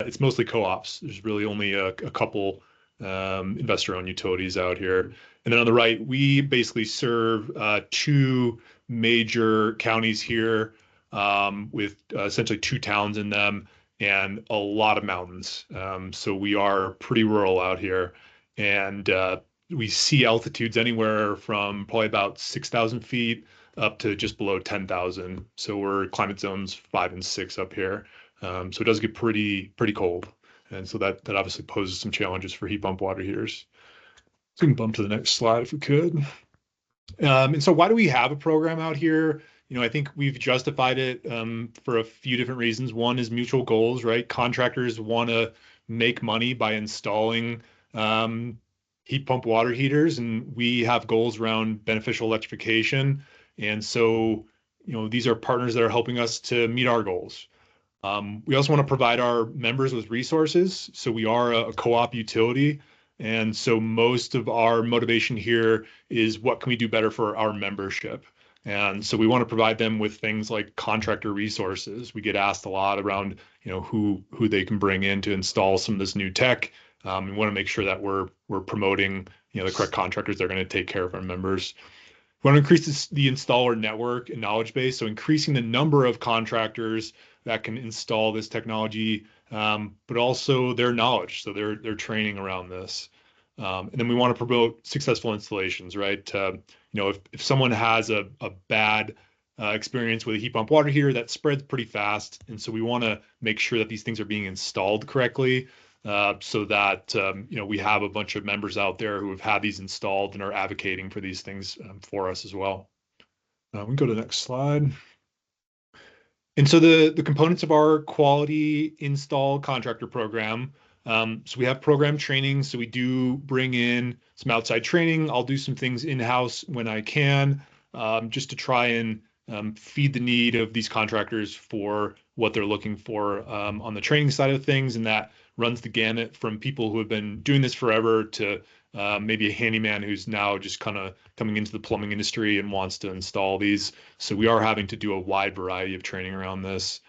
it's mostly co-ops. There's really only a couple investor-owned utilities out here. And then on the right, we basically serve two major counties here with essentially two towns in them and a lot of mountains. So we are pretty rural out here. And we see altitudes anywhere from probably about 6,000 feet up to just below 10,000. So we're climate zones 5 and 6 up here. So it does get pretty cold. And so that obviously poses some challenges for heat pump water heaters. So we can bump to the next slide if we could. And so why do we have a program out here? I think we've justified it for a few different reasons. One is mutual goals, right? Contractors want to make money by installing heat pump water heaters, and we have goals around beneficial electrification. And so, these are partners that are helping us to meet our goals. We also want to provide our members with resources. So we are a co-op utility. And so most of our motivation here is what can we do better for our membership? And so we want to provide them with things like contractor resources. We get asked a lot around, who they can bring in to install some of this new tech. We want to make sure that we're promoting, the correct contractors that are going to take care of our members. We want to increase the installer network and knowledge base. So increasing the number of contractors that can install this technology, but also their knowledge. So their training around this. And then we want to promote successful installations, right? If someone has a bad experience with a heat pump water heater, that spreads pretty fast. And so we want to make sure that these things are being installed correctly so that, we have a bunch of members out there who have had these installed and are advocating for these things for us as well. We can go to the next slide. And so the components of our quality install contractor program, so we have program training. So we do bring in some outside training. I'll do some things in-house when I can, just to try and feed the need of these contractors for what they're looking for on the training side of things. And that runs the gamut from people who have been doing this forever to maybe a handyman who's now just kind of coming into the plumbing industry and wants to install these. So we are having to do a wide variety of training around this.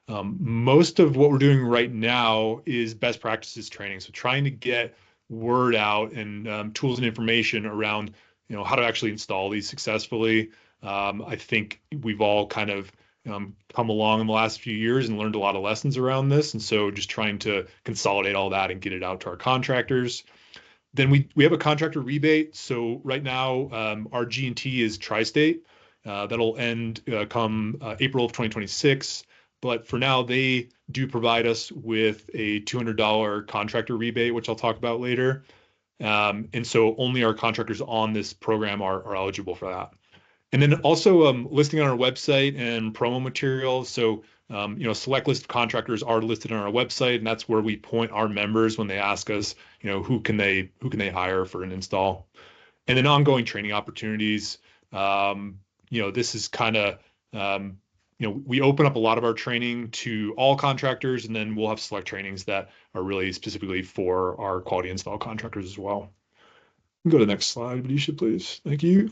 Most of what we're doing right now is best practices training. So trying to get word out and tools and information around, how to actually install these successfully. I think we've all kind of come along in the last few years and learned a lot of lessons around this. And so just trying to consolidate all that and get it out to our contractors. Then we have a contractor rebate. So right now, our G&T is tri-state. That'll end come April of 2026. But for now, they do provide us with a $200 contractor rebate, which I'll talk about later. And so only our contractors on this program are eligible for that. And then also listing on our website and promo materials. So, a select list of contractors are listed on our website, and that's where we point our members when they ask us, who can they hire for an install. And then ongoing training opportunities. This is kind of, we open up a lot of our training to all contractors, and then we'll have select trainings that are really specifically for our quality install contractors as well. Go to the next slide, Vidisha, please. Thank you.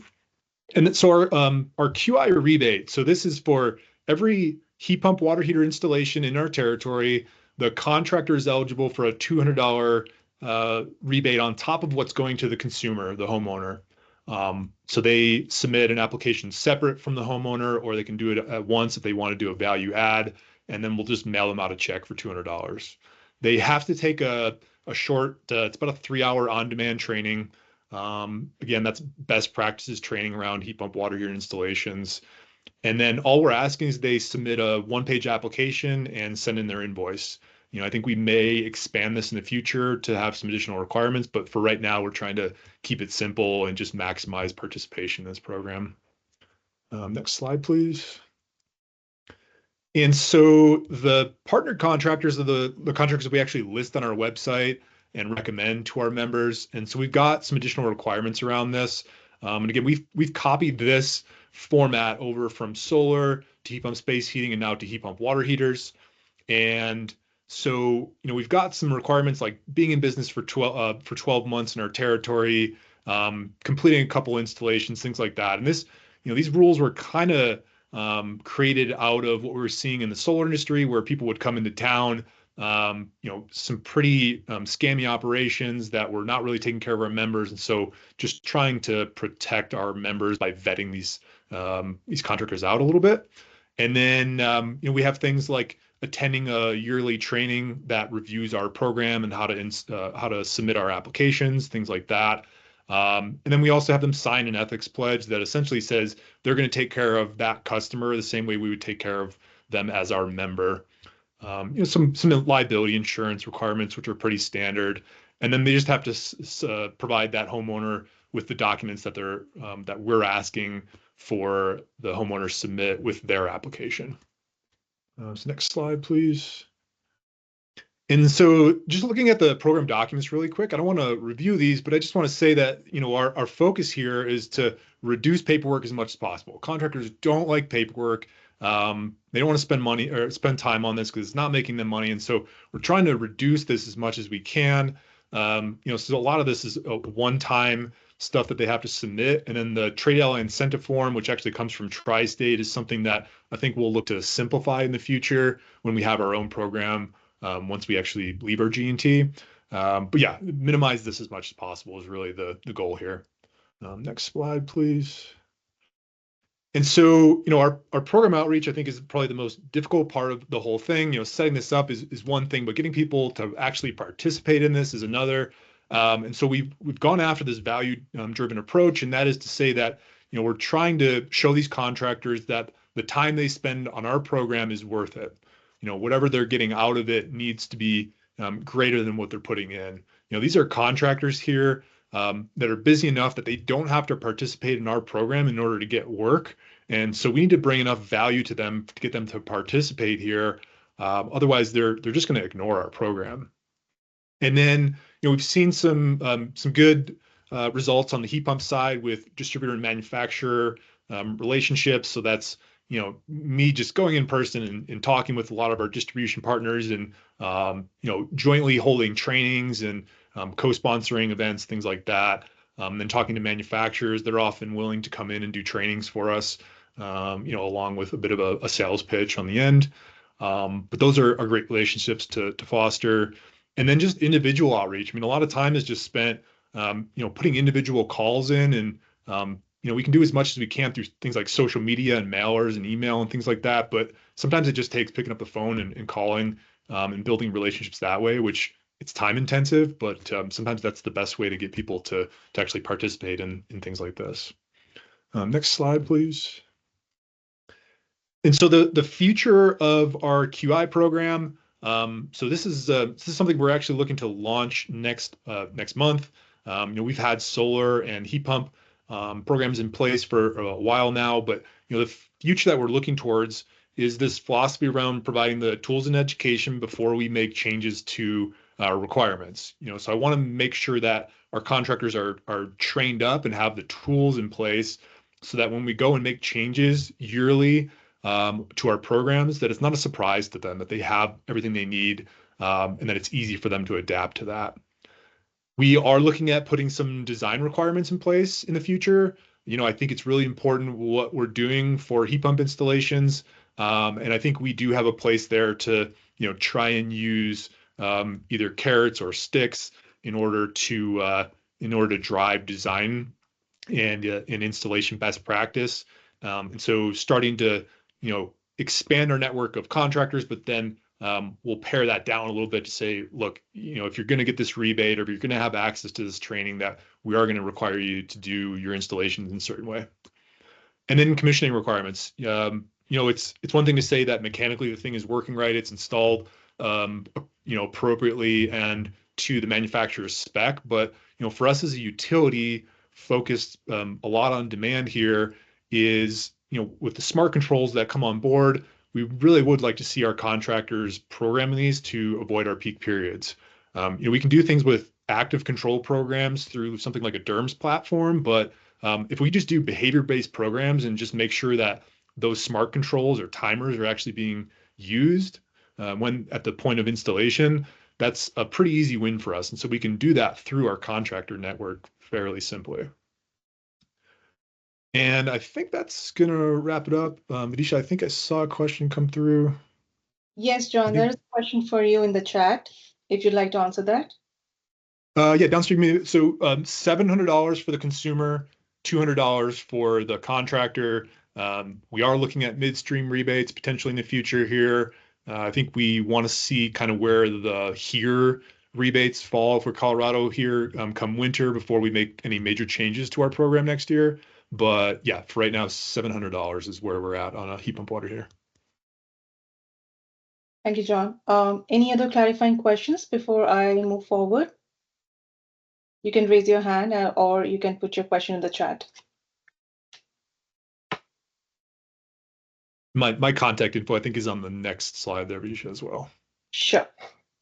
And then, so our QI rebate. So this is for every heat pump water heater installation in our territory. The contractor is eligible for a $200 rebate on top of what's going to the consumer, the homeowner. So they submit an application separate from the homeowner, or they can do it at once if they want to do a value add, and then we'll just mail them out a check for $200. They have to take a short, it's about a 3-hour on-demand training. Again, that's best practices training around heat pump water heater installations. And then all we're asking is they submit a one-page application and send in their invoice. I think we may expand this in the future to have some additional requirements, but for right now, we're trying to keep it simple and just maximize participation in this program. Next slide, please. And so the partner contractors are the contractors that we actually list on our website and recommend to our members. And so we've got some additional requirements around this. And again, we've copied this format over from solar to heat pump space heating and now to heat pump water heaters. And so, we've got some requirements like being in business for 12 months in our territory, completing a couple installations, things like that. And this, these rules were kind of created out of what we were seeing in the solar industry, where people would come into town, some pretty scammy operations that were not really taking care of our members. And so just trying to protect our members by vetting these contractors out a little bit. And then, we have things like attending a yearly training that reviews our program and how to submit our applications, things like that. And then we also have them sign an ethics pledge that essentially says they're going to take care of that customer the same way we would take care of them as our member. Some liability insurance requirements, which are pretty standard, and then they just have to provide that homeowner with the documents that we're asking for the homeowner submit with their application. So next slide, please. And so just looking at the program documents really quick, I don't want to review these, but I just want to say that, our focus here is to reduce paperwork as much as possible. Contractors don't like paperwork. They don't want to spend money or spend time on this because it's not making them money. And so we're trying to reduce this as much as we can. So a lot of this is a one-time stuff that they have to submit. And then the trade ally incentive form, which actually comes from Tri-State, is something that I think we'll look to simplify in the future when we have our own program. Once we actually leave our G&T. But yeah, minimize this as much as possible is really the goal here. Next slide, please. And so, our program outreach, I think, is probably the most difficult part of the whole thing. Setting this up is one thing, but getting people to actually participate in this is another. And so we've gone after this value-driven approach, and that is to say that, we're trying to show these contractors that the time they spend on our program is worth it. Whatever they're getting out of it needs to be greater than what they're putting in. These are contractors here that are busy enough that they don't have to participate in our program in order to get work. And so we need to bring enough value to them to get them to participate here. Otherwise, they're just going to ignore our program. And then, we've seen some good results on the heat pump side with distributor and manufacturer relationships. So that's me just going in person and talking with a lot of our distribution partners and, jointly holding trainings and co-sponsoring events, things like that. Then talking to manufacturers, they're often willing to come in and do trainings for us, along with a bit of a sales pitch on the end. But those are great relationships to foster. And then just individual outreach. I mean, a lot of time is just spent, putting individual calls in and, we can do as much as we can through things like social media and mailers and email and things like that. But sometimes it just takes picking up the phone and calling and building relationships that way, which it's time intensive, but sometimes that's the best way to get people to actually participate in things like this. Next slide, please. And so the future of our QI program. So this is something we're actually looking to launch next month. We've had solar and heat pump programs in place for a while now, but the future that we're looking towards is this philosophy around providing the tools and education before we make changes to requirements. So I want to make sure that our contractors are trained up and have the tools in place so that when we go and make changes yearly to our programs, that it's not a surprise to them, that they have everything they need, and that it's easy for them to adapt to that. We are looking at putting some design requirements in place in the future. I think it's really important what we're doing for heat pump installations. And I think we do have a place there to, try and use either carrots or sticks in order to drive design and installation best practice. And so starting to, expand our network of contractors, but then we'll pare that down a little bit to say, look, if you're going to get this rebate or if you're going to have access to this training, that we are going to require you to do your installations in a certain way. And then commissioning requirements. It's one thing to say that mechanically the thing is working right, it's installed, appropriately and to the manufacturer's spec. But for us as a utility focused a lot on demand here is, with the smart controls that come on board, we really would like to see our contractors programming these to avoid our peak periods. We can do things with active control programs through something like a DERMS platform, but if we just do behavior-based programs and just make sure that those smart controls or timers are actually being used when at the point of installation, that's a pretty easy win for us. And so we can do that through our contractor network fairly simply. And I think that's going to wrap it up. Vidisha, I think I saw a question come through. Yes, John, think, there's a question for you in the chat, if you'd like to answer that. yeah, downstream. So $700 for the consumer, $200 for the contractor. We are looking at midstream rebates potentially in the future here. I think we want to see kind of where the here rebates fall for Colorado here come winter before we make any major changes to our program next year. But yeah, for right now, $700 is where we're at on a heat pump water heater. Thank you, John. Any other clarifying questions before I move forward? You can raise your hand or you can put your question in the chat. My contact info, I think, is on the next slide there, Visha, as well. Sure.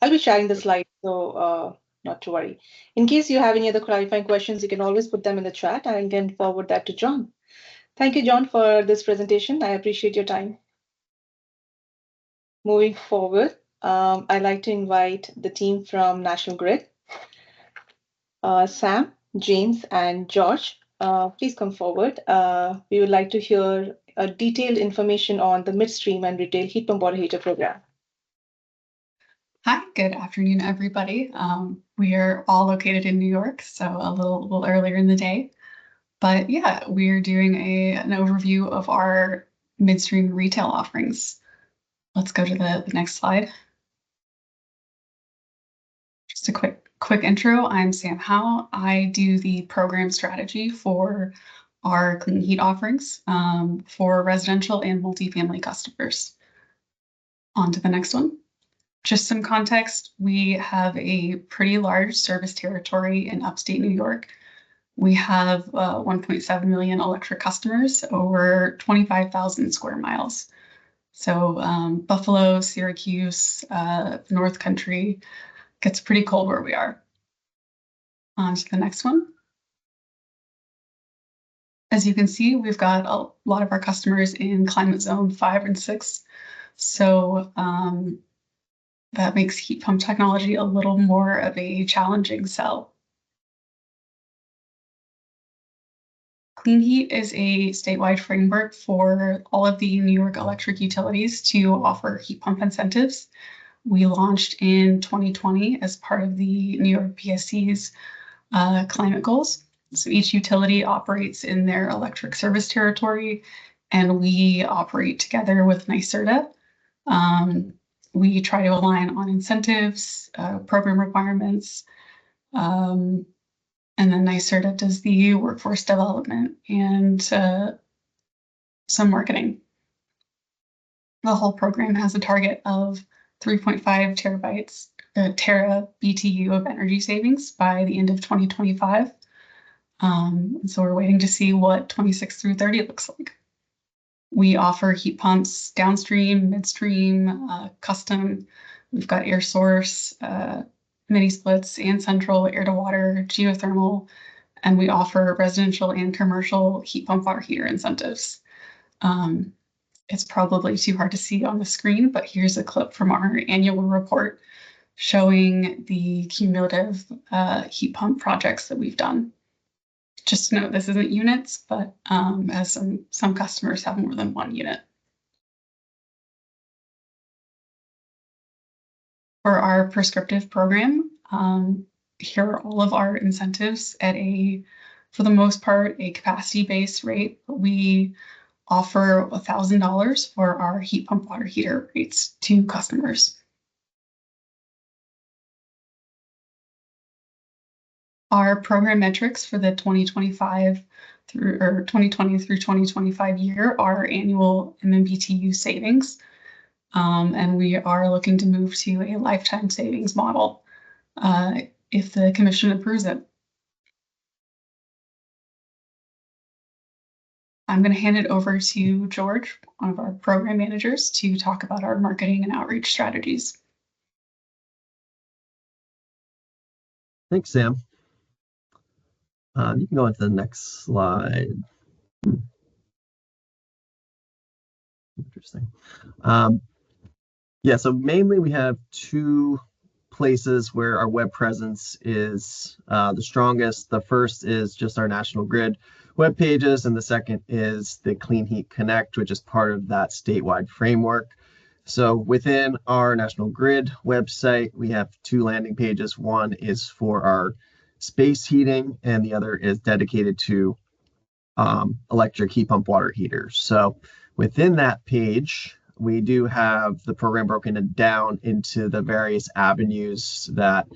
I'll be sharing the slide, so not to worry. In case you have any other clarifying questions, you can always put them in the chat and I can forward that to John. Thank you, John, for this presentation. I appreciate your time. Moving forward, I'd like to invite the team from National Grid, Sam, James, and George. Please come forward. We would like to hear detailed information on the midstream and retail heat pump water heater program. Hi, good afternoon, everybody. We are all located in New York, so a little earlier in the day. But yeah, we're doing an overview of our midstream retail offerings. Let's go to the next slide. Just a quick intro. I'm Sam Howe. I do the program strategy for our clean heat offerings for residential and multifamily customers. On to the next one. Just some context, we have a pretty large service territory in upstate New York. We have 1.7 million electric customers over 25,000 square miles. So Buffalo, Syracuse, North Country, gets pretty cold where we are. On to the next one. As you can see, we've got a lot of our customers in climate zone 5 and 6. So that makes heat pump technology a little more of a challenging sell. Clean Heat is a statewide framework for all of the New York electric utilities to offer heat pump incentives. We launched in 2020 as part of the New York PSC's climate goals. So each utility operates in their electric service territory, and we operate together with NYSERDA. We try to align on incentives, program requirements, and then NYSERDA does the workforce development and some marketing. The whole program has a target of 3.5 tera BTU of energy savings by the end of 2025. So we're waiting to see what 26 through 30 looks like. We offer heat pumps downstream, midstream, custom. We've got air source, mini splits, and central, air to water, geothermal, and we offer residential and commercial heat pump water heater incentives. It's probably too hard to see on the screen, but here's a clip from our annual report showing the cumulative heat pump projects that we've done. Just note this isn't units, but as some customers have more than one unit. For our prescriptive program, here are all of our incentives at for the most part, a capacity-based rate. We offer $1,000 for our heat pump water heater rates to customers. Our program metrics for the 2020 through 2025 year are annual MMBTU savings, and we are looking to move to a lifetime savings model if the commission approves it. I'm going to hand it over to George, one of our program managers, to talk about our marketing and outreach strategies. Thanks, Sam. You can go on to the next slide. Interesting. Yeah, so mainly we have two places where our web presence is the strongest. The first is just our National Grid web pages, and the second is the Clean Heat Connect, which is part of that statewide framework. So within our National Grid website, we have two landing pages. One is for our space heating, and the other is dedicated to electric heat pump water heaters. So within that page, we do have the program broken down into the various avenues that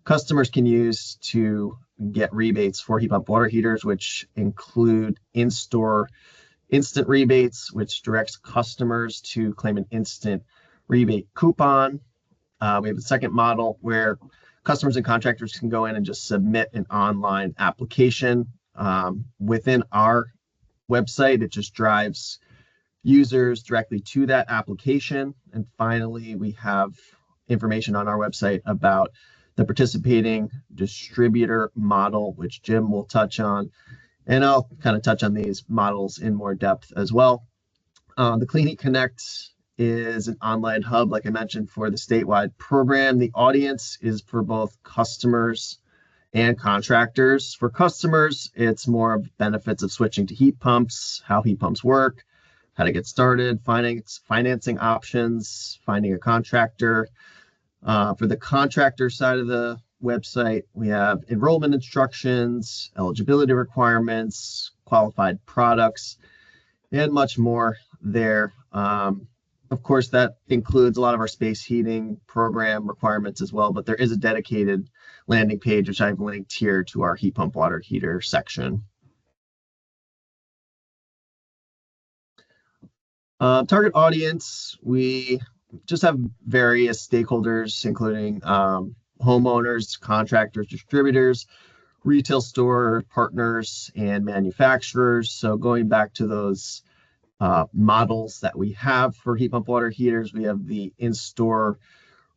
customers can use to get rebates for heat pump water heaters, which include in-store instant rebates, which directs customers to claim an instant rebate coupon. We have a second model where customers and contractors can go in and just submit an online application. Within our website, it just drives users directly to that application. And finally, we have information on our website about the participating distributor model, which Jim will touch on. And I'll kind of touch on these models in more depth as well. The Clean Heat Connect is an online hub, like I mentioned, for the statewide program. The audience is for both customers and contractors. For customers, it's more of benefits of switching to heat pumps, how heat pumps work, how to get started, financing options, finding a contractor. For the contractor side of the website, we have enrollment instructions, eligibility requirements, qualified products, and much more there. Of course, that includes a lot of our space heating program requirements as well, but there is a dedicated landing page, which I've linked here to our heat pump water heater section. Target audience, we just have various stakeholders, including homeowners, contractors, distributors, retail store partners, and manufacturers. So going back to those models that we have for heat pump water heaters, we have the in-store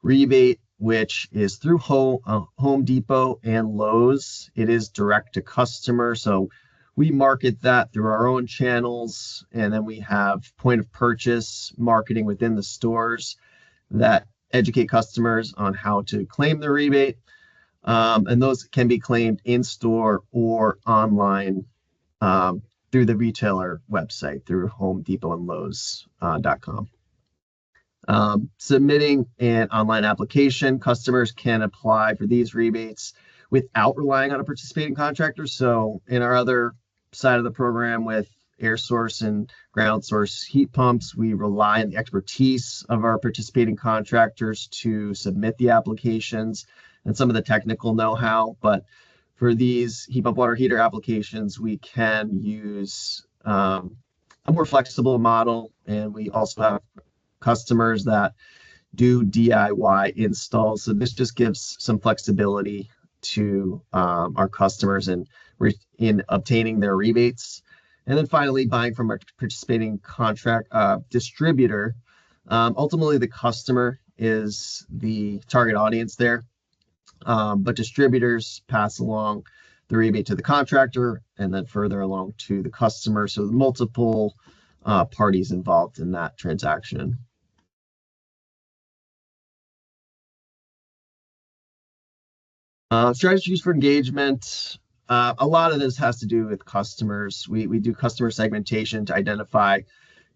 rebate, which is through Home Depot and Lowe's. It is direct to customer, so we market that through our own channels, and then we have point of purchase marketing within the stores that educate customers on how to claim the rebate. And those can be claimed in store or online through the retailer website, through Home Depot and Lowe's.com. Submitting an online application, customers can apply for these rebates without relying on a participating contractor. So in our other side of the program with air source and ground source heat pumps, we rely on the expertise of our participating contractors to submit the applications and some of the technical know-how. But for these heat pump water heater applications, we can use a more flexible model, and we also have customers that do DIY installs. So this just gives some flexibility to our customers in obtaining their rebates. And then finally, buying from our participating contract distributor. Ultimately, the customer is the target audience there, but distributors pass along the rebate to the contractor and then further along to the customer. So multiple parties involved in that transaction. Strategies for engagement. A lot of this has to do with customers. We do customer segmentation to identify,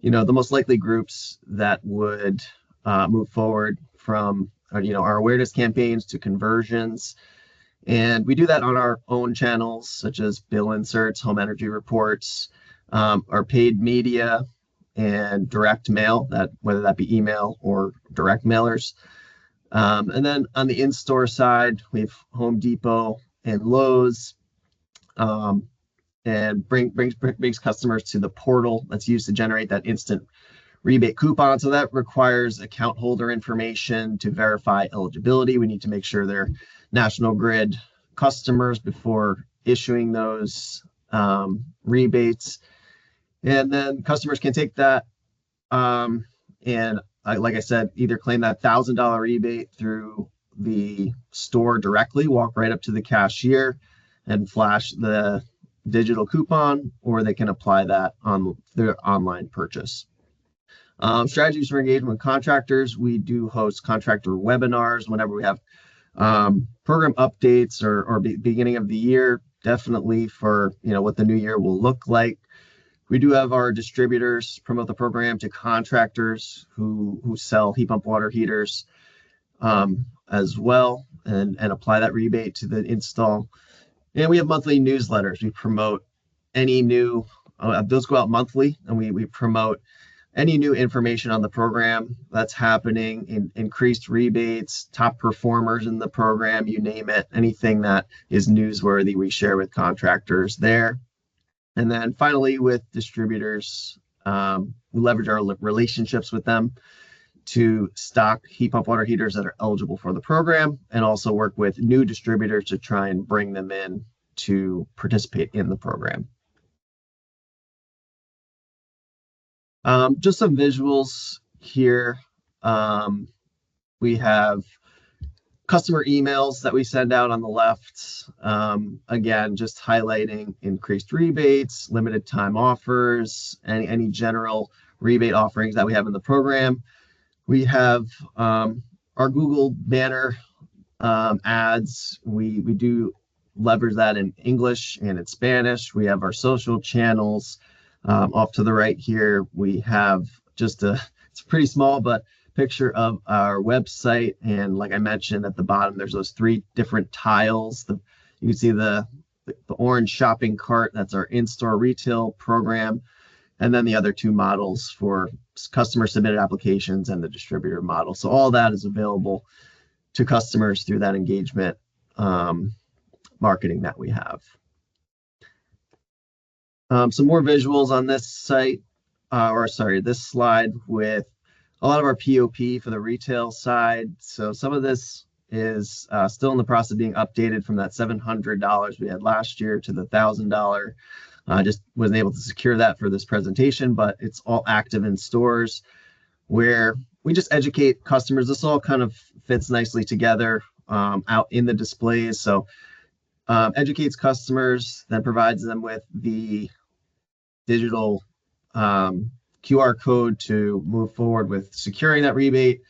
the most likely groups that would move forward from, our awareness campaigns to conversions. And we do that on our own channels, such as bill inserts, home energy reports, our paid media, and direct mail, whether that be email or direct mailers. And then on the in-store side, we have Home Depot and Lowe's, and brings customers to the portal that's used to generate that instant rebate coupon. So that requires account holder information to verify eligibility. We need to make sure they're National Grid customers before issuing those rebates. And then customers can take that and like I said, either claim that $1,000 rebate through the store directly, walk right up to the cashier and flash the digital coupon, or they can apply that on their online purchase. Strategies for engagement with contractors. We do host contractor webinars whenever we have program updates or beginning of the year, definitely for what the new year will look like. We do have our distributors promote the program to contractors who sell heat pump water heaters as well, and apply that rebate to the install. And we have monthly newsletters. We promote any new, those go out monthly, and we promote any new information on the program that's happening, increased rebates, top performers in the program, you name it, anything that is newsworthy, we share with contractors there. And then finally, with distributors, we leverage our relationships with them to stock heat pump water heaters that are eligible for the program, and also work with new distributors to try and bring them in to participate in the program. Just some visuals here. We have customer emails that we send out on the left. Again, just highlighting increased rebates, limited time offers, any general rebate offerings that we have in the program. We have our Google banner ads. We do leverage that in English and in Spanish. We have our social channels. Off to the right here, we have just it's pretty small, but picture of our website. And like I mentioned at the bottom, there's those 3 different tiles. You can see the orange shopping cart, that's our in-store retail program. And then the other 2 models for customer submitted applications and the distributor model. So all that is available to customers through that engagement marketing that we have. Some more visuals on this site, this slide, with a lot of our POP for the retail side. So some of this is still in the process of being updated from that $700 we had last year to the $1,000. Just wasn't able to secure that for this presentation, but it's all active in stores where we just educate customers. This all kind of fits nicely together out in the displays. So educates customers, then provides them with the digital QR code to move forward with securing that rebate.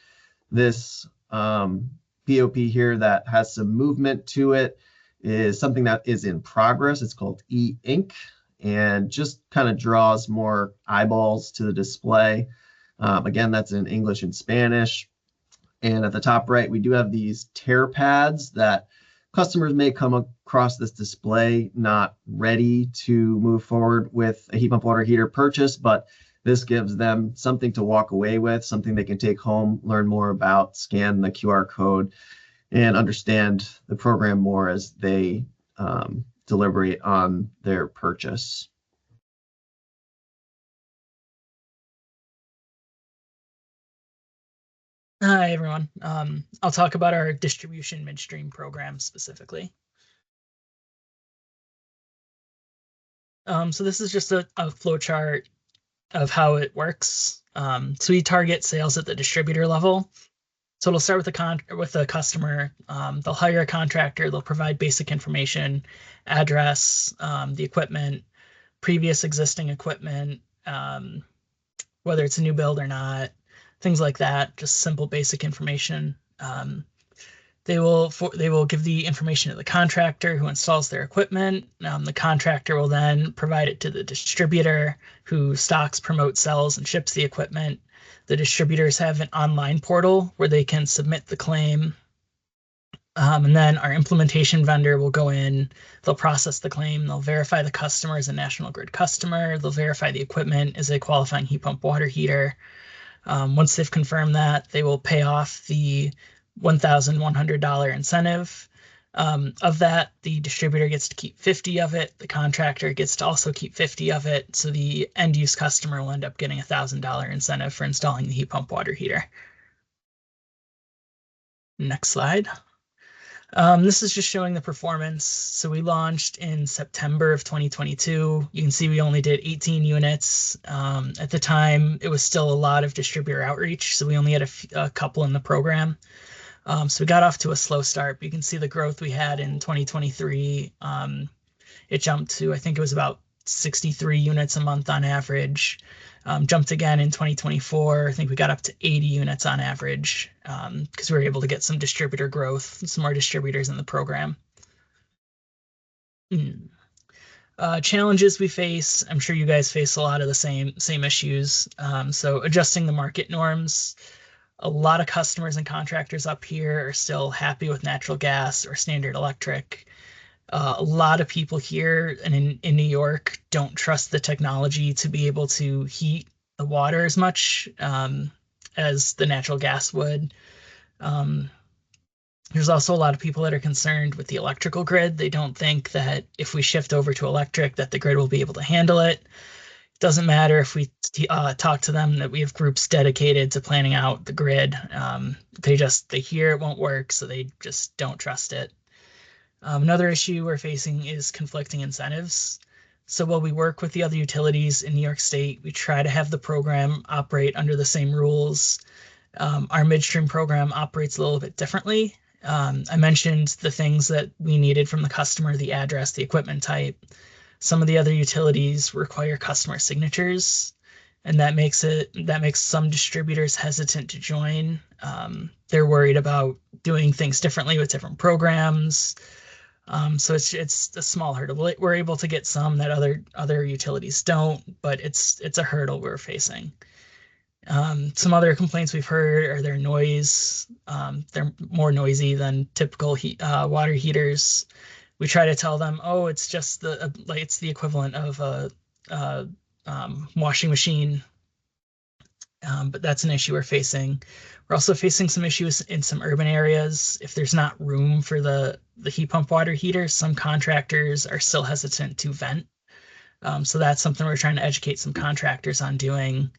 This POP here that has some movement to it is something that is in progress. It's called e-ink, and just kind of draws more eyeballs to the display. Again, that's in English and Spanish. And at the top right, we do have these tear pads that customers may come across this display not ready to move forward with a heat pump water heater purchase, but this gives them something to walk away with, something they can take home, learn more about, scan the QR code, and understand the program more as they deliberate on their purchase. Hi, everyone. I'll talk about our distribution midstream program specifically. So this is just a flow chart of how it works. So we target sales at the distributor level. So it'll start with a customer. They'll hire a contractor. They'll provide basic information, address, the equipment, previous existing equipment, whether it's a new build or not, things like that. Just simple basic information. They will give the information to the contractor who installs their equipment. The contractor will then provide it to the distributor who stocks, promotes, sells, and ships the equipment. The distributors have an online portal where they can submit the claim. And then our implementation vendor will go in, they'll process the claim, they'll verify the customer is a National Grid customer, they'll verify the equipment is a qualifying heat pump water heater. Once they've confirmed that, they will pay off the $1,100 incentive. Of that, the distributor gets to keep 50 of it. The contractor gets to also keep 50 of it. So the end use customer will end up getting a $1,000 incentive for installing the heat pump water heater. Next slide. This is just showing the performance. So we launched in September of 2022. You can see we only did 18 units. At the time, it was still a lot of distributor outreach. So we only had a couple in the program. So we got off to a slow start. But you can see the growth we had in 2023. It jumped to, I think it was about 63 units a month on average. Jumped again in 2024. I think we got up to 80 units on average because we were able to get some distributor growth, some more distributors in the program. Challenges we face, I'm sure you guys face a lot of the same issues. So adjusting the market norms. A lot of customers and contractors up here are still happy with natural gas or standard electric. A lot of people here and in New York don't trust the technology to be able to heat the water as much as the natural gas would. There's also a lot of people that are concerned with the electrical grid. They don't think that if we shift over to electric, that the grid will be able to handle it. It doesn't matter if we talk to them that we have groups dedicated to planning out the grid. They hear it won't work, so they just don't trust it. Another issue we're facing is conflicting incentives. So while we work with the other utilities in New York State, we try to have the program operate under the same rules. Our midstream program operates a little bit differently. I mentioned the things that we needed from the customer, the address, the equipment type. Some of the other utilities require customer signatures, and that makes some distributors hesitant to join. They're worried about doing things differently with different programs. So it's a small hurdle. We're able to get some that other utilities don't, but it's a hurdle we're facing. Some other complaints we've heard are their noise. They're more noisy than typical water heaters. We try to tell them, oh, it's just it's the equivalent of a washing machine. But that's an issue we're facing. We're also facing some issues in some urban areas. If there's not room for the heat pump water heater, some contractors are still hesitant to vent. So that's something we're trying to educate some contractors on doing.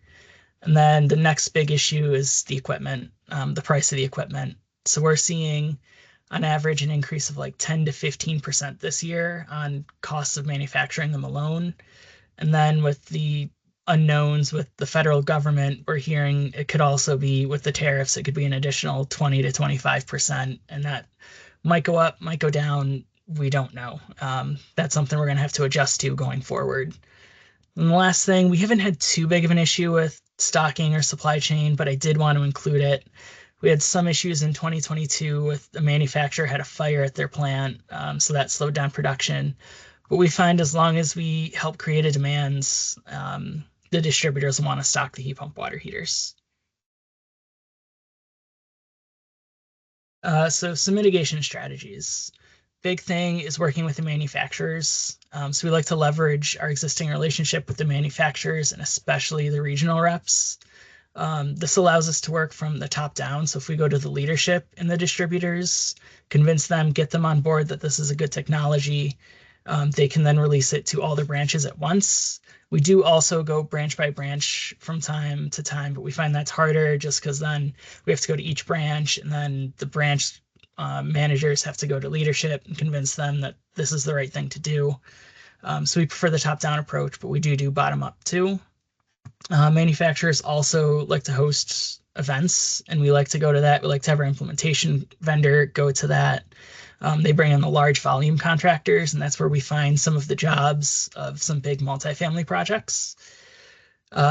And then the next big issue is the equipment, the price of the equipment. So we're seeing on average an increase of like 10 to 15% this year on costs of manufacturing them alone. And then with the unknowns with the federal government, we're hearing it could also be with the tariffs, it could be an additional 20 to 25%. And that might go up, might go down. We don't know. That's something we're going to have to adjust to going forward. And the last thing, we haven't had too big of an issue with stocking or supply chain, but I did want to include it. We had some issues in 2022 with the manufacturer had a fire at their plant, so that slowed down production. But we find as long as we help create a demand, the distributors want to stock the heat pump water heaters. So some mitigation strategies. Big thing is working with the manufacturers. So we like to leverage our existing relationship with the manufacturers and especially the regional reps. This allows us to work from the top down. So if we go to the leadership in the distributors, convince them, get them on board that this is a good technology, they can then release it to all their branches at once. We do also go branch by branch from time to time, but we find that's harder just because then we have to go to each branch and then the branch managers have to go to leadership and convince them that this is the right thing to do. So we prefer the top-down approach, but we do bottom-up too. Manufacturers also like to host events, and we like to go to that. We like to have our implementation vendor go to that. They bring in the large volume contractors, and that's where we find some of the jobs of some big multifamily projects.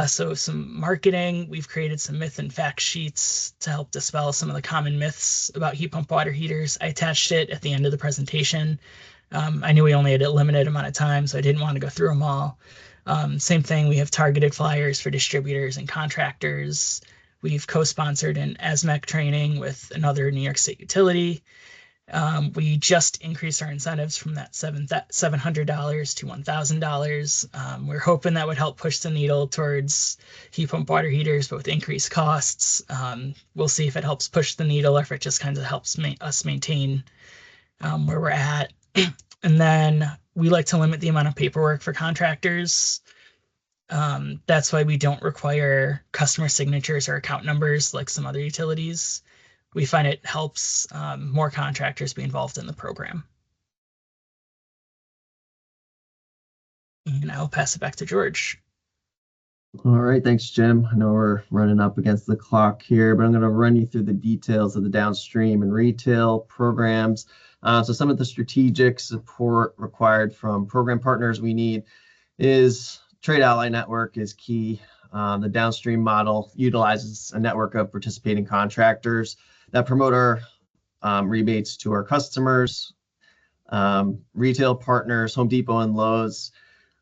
So some marketing, we've created some myth and fact sheets to help dispel some of the common myths about heat pump water heaters. I attached it at the end of the presentation. I knew we only had a limited amount of time, so I didn't want to go through them all. Same thing, we have targeted flyers for distributors and contractors. We've co-sponsored an ASMEC training with another New York State utility. We just increased our incentives from that $700 to $1,000. We're hoping that would help push the needle towards heat pump water heaters, but with increased costs, we'll see if it helps push the needle or if it just kind of helps us maintain where we're at. And then we like to limit the amount of paperwork for contractors. That's why we don't require customer signatures or account numbers like some other utilities. We find it helps more contractors be involved in the program. And I'll pass it back to George. All right, thanks, Jim. I know we're running up against the clock here, but I'm going to run you through the details of the downstream and retail programs. So some of the strategic support required from program partners we need is Trade Ally Network is key. The downstream model utilizes a network of participating contractors that promote our rebates to our customers. Retail partners, Home Depot and Lowe's,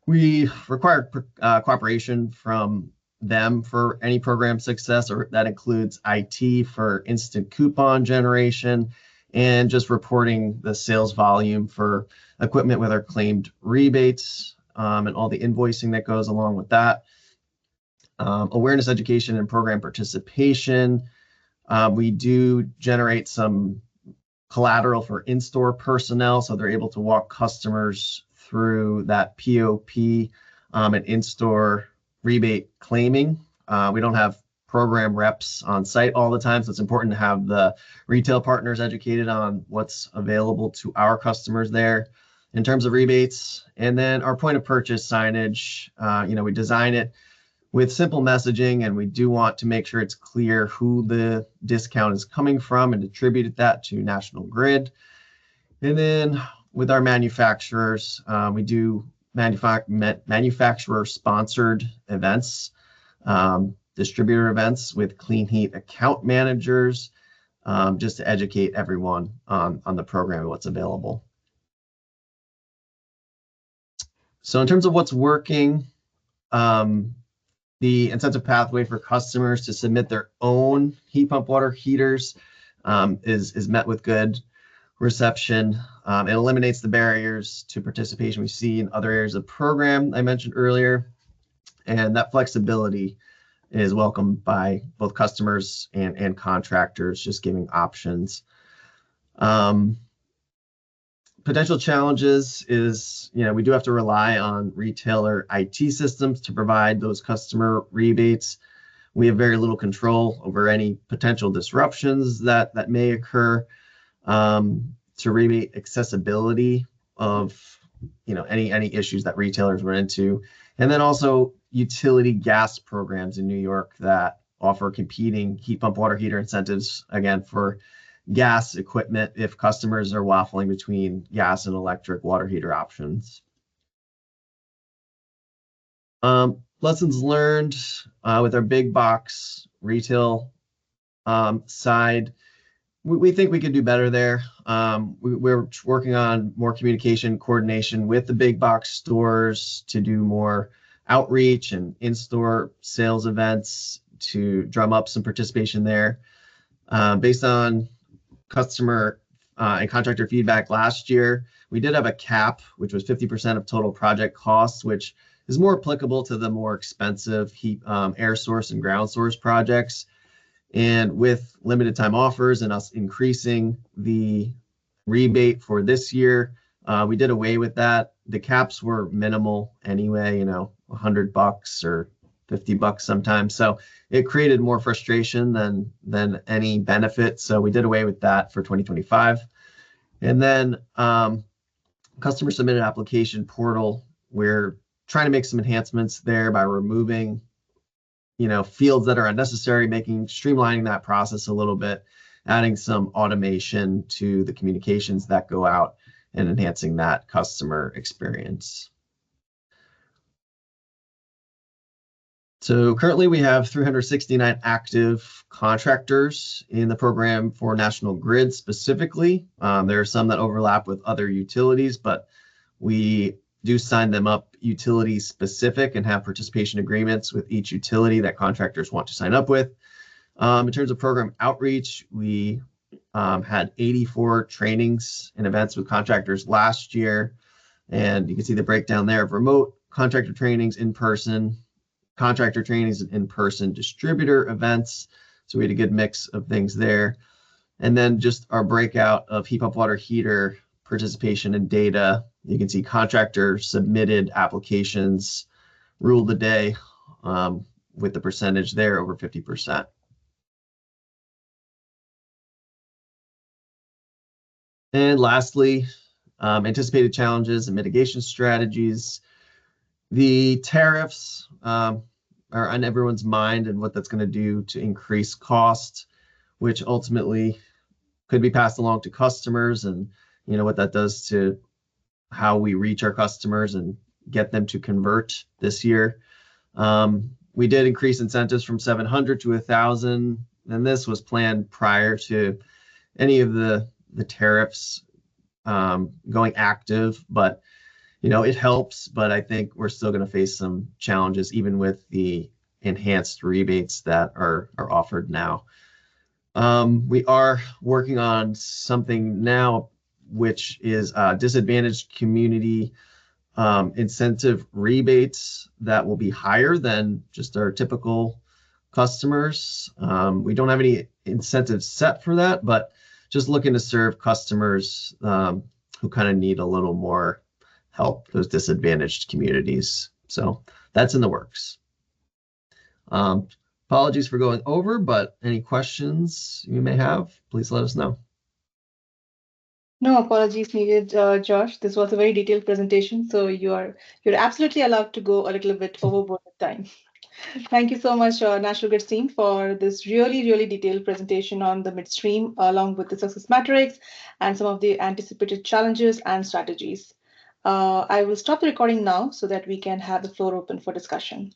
we require cooperation from them for any program success, or that includes IT for instant coupon generation and just reporting the sales volume for equipment with our claimed rebates and all the invoicing that goes along with that. Awareness, education, and program participation. We do generate some collateral for in-store personnel, so they're able to walk customers through that POP and in-store rebate claiming. We don't have program reps on site all the time, so it's important to have the retail partners educated on what's available to our customers there in terms of rebates. And then our point of purchase signage, we design it with simple messaging, and we do want to make sure it's clear who the discount is coming from and attribute that to National Grid. And then with our manufacturers, we do manufacturer-sponsored events, distributor events with Clean Heat account managers, just to educate everyone on the program and what's available. So in terms of what's working, the incentive pathway for customers to submit their own heat pump water heaters is met with good reception. It eliminates the barriers to participation we see in other areas of the program I mentioned earlier. And that flexibility is welcomed by both customers and contractors, just giving options. Potential challenges is, we do have to rely on retailer IT systems to provide those customer rebates. We have very little control over any potential disruptions that may occur to rebate accessibility of, any issues that retailers run into. And then also utility gas programs in New York that offer competing heat pump water heater incentives, again, for gas equipment if customers are waffling between gas and electric water heater options. Lessons learned with our big box retail side. We think we could do better there. We're working on more communication coordination with the big box stores to do more outreach and in-store sales events to drum up some participation there. Based on customer and contractor feedback last year, we did have a cap, which was 50% of total project costs, which is more applicable to the more expensive heat, air source and ground source projects. And with limited time offers and us increasing the rebate for this year, we did away with that. The caps were minimal anyway, $100 or $50 sometimes. So it created more frustration than any benefit. So we did away with that for 2025. And then customer submitted application portal, we're trying to make some enhancements there by removing fields that are unnecessary, streamlining that process a little bit, adding some automation to the communications that go out and enhancing that customer experience. So currently we have 369 active contractors in the program for National Grid specifically. There are some that overlap with other utilities, but we do sign them up utility specific and have participation agreements with each utility that contractors want to sign up with. In terms of program outreach, we had 84 trainings and events with contractors last year. And you can see the breakdown there of remote contractor trainings, in-person contractor trainings, and in-person distributor events. So we had a good mix of things there. And then just our breakout of heat pump water heater participation and data. You can see contractor submitted applications ruled the day with the percentage there over 50%. And lastly, anticipated challenges and mitigation strategies. The tariffs are on everyone's mind and what that's going to do to increase cost, which ultimately could be passed along to customers, and what that does to how we reach our customers and get them to convert this year. We did increase incentives from 700 to 1,000, and this was planned prior to any of the tariffs going active, but it helps. But I think we're still going to face some challenges, even with the enhanced rebates that are offered now. We are working on something now, which is disadvantaged community incentive rebates that will be higher than just our typical customers. We don't have any incentives set for that, but just looking to serve customers who kind of need a little more help, those disadvantaged communities. So that's in the works. Apologies for going over, but any questions you may have, please let us know. No apologies needed, Josh. This was a very detailed presentation, so you're absolutely allowed to go a little bit overboard with time. Thank you so much, National Grid team, for this really, really detailed presentation on the midstream, along with the success metrics and some of the anticipated challenges and strategies. I will stop the recording now so that we can have the floor open for discussion.